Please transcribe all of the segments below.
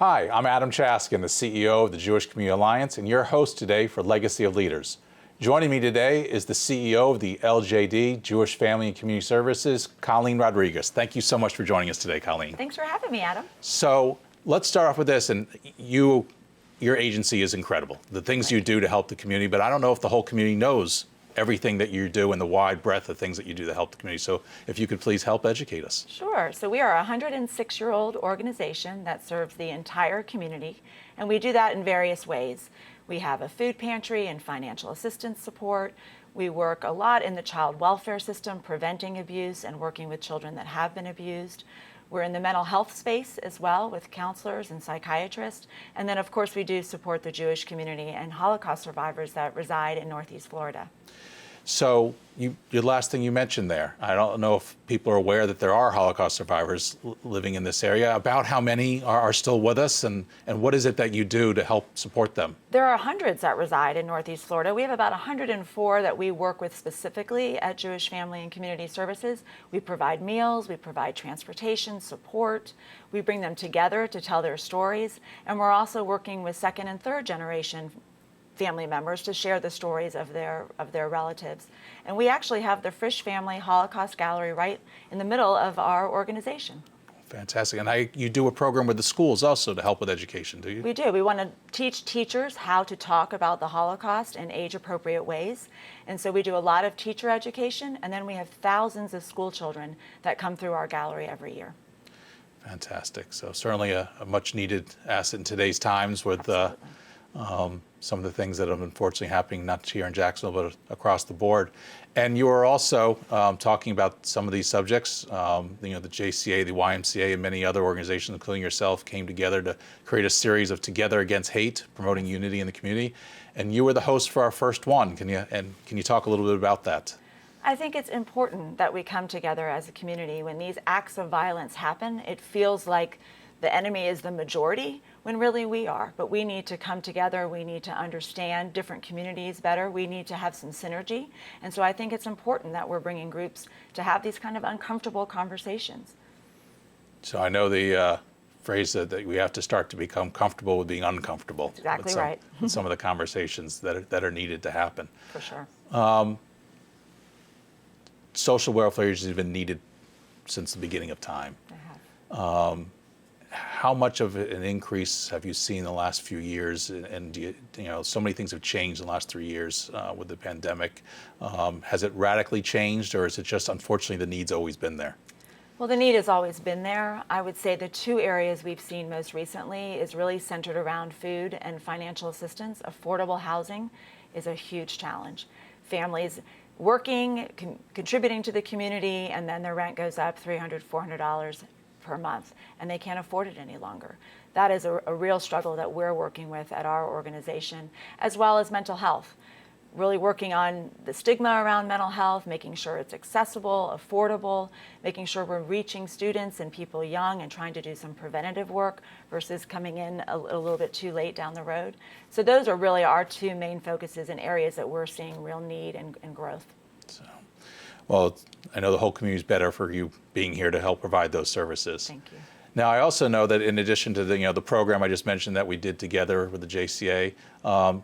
Hi, I'm Adam Chaskin, the CEO of the Jewish Community Alliance, and your host today for Legacy of Leaders. Joining me today is the CEO of the LJD, Jewish Family and Community Services, Colleen Rodriguez. Thank you so much for joining us today, Colleen. Thanks for having me, Adam. So let's start off with this, and your agency is incredible, the things you do to help the community, but I don't know if the whole community knows everything that you do and the wide breadth of things that you do to help the community. So if you could please help educate us. Sure. So we are a 106-year-old organization that serves the entire community, and we do that in various ways. We have a food pantry and financial assistance support. We work a lot in the child welfare system, preventing abuse and working with children that have been abused. We're in the mental health space as well with counselors and psychiatrists. And then, of course, we do support the Jewish community and Holocaust survivors that reside in Northeast Florida. So the last thing you mentioned there, I don't know if people are aware that there are Holocaust survivors living in this area. About how many are still with us, and what is it that you do to help support them? There are hundreds that reside in Northeast Florida. We have about 104 that we work with specifically at Jewish Family and Community Services. We provide meals, we provide transportation, support. We bring them together to tell their stories, and we're also working with second and third generation family members to share the stories of their relatives. And we actually have the Frisch Family Holocaust Gallery right in the middle of our organization. Fantastic. And you do a program with the schools also to help with education, do you? We do. We want to teach teachers how to talk about the Holocaust in age-appropriate ways. And so we do a lot of teacher education, and then we have thousands of school children that come through our gallery every year. Fantastic. So certainly a much-needed asset in today's times with some of the things that are unfortunately happening, not here in Jacksonville, but across the board. And you are also talking about some of these subjects. The JCA, the YMCA, and many other organizations, including yourself, came together to create a series of Together Against Hate, promoting unity in the community. And you were the host for our first one. Can you talk a little bit about that? I think it's important that we come together as a community. When these acts of violence happen, it feels like the enemy is the majority, when really we are. But we need to come together. We need to understand different communities better. We need to have some synergy. And so I think it's important that we're bringing groups to have these kind of uncomfortable conversations. So I know the phrase that we have to start to become comfortable with being uncomfortable. That's exactly right. With some of the conversations that are needed to happen. For sure. Social welfare agencies have been needed since the beginning of time. They have. How much of an increase have you seen in the last few years? And so many things have changed in the last 3 years with the pandemic. Has it radically changed, or is it just unfortunately the need's always been there? Well, the need has always been there. I would say the two areas we've seen most recently is really centered around food and financial assistance. Affordable housing is a huge challenge. Families working, contributing to the community, and then their rent goes up $300, $400 per month, and they can't afford it any longer. That is a real struggle that we're working with at our organization, as well as mental health. Really working on the stigma around mental health, making sure it's accessible, affordable, making sure we're reaching students and people young and trying to do some preventative work versus coming in a little bit too late down the road. So those are really our two main focuses and areas that we're seeing real need and growth. Well, I know the whole community is better for you being here to help provide those services. Thank you. Now, I also know that in addition to the program I just mentioned that we did together with the JCA,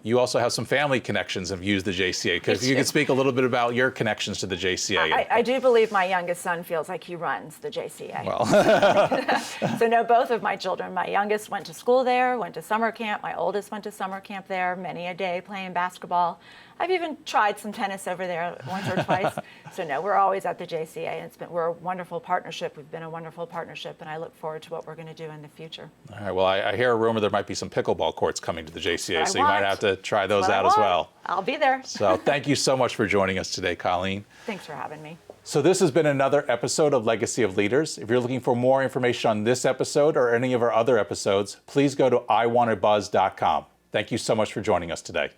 you also have some family connections and have used the JCA. If you could speak a little bit about your connections to the JCA. I do believe my youngest son feels like he runs the JCA. Well. So no, both of my children, my youngest went to school there, went to summer camp. My oldest went to summer camp there, many a day playing basketball. I've even tried some tennis over there once or twice. So no, we're always at the JCA, and we're a wonderful partnership. We've been a wonderful partnership, and I look forward to what we're going to do in the future. All right. Well, I hear a rumor there might be some pickleball courts coming to the JCA, so you might have to try those out as well. I'll be there. So thank you so much for joining us today, Colleen. Thanks for having me. So this has been another episode of Legacy of Leaders. If you're looking for more information on this episode or any of our other episodes, please go to iwantobuzz.com. Thank you so much for joining us today.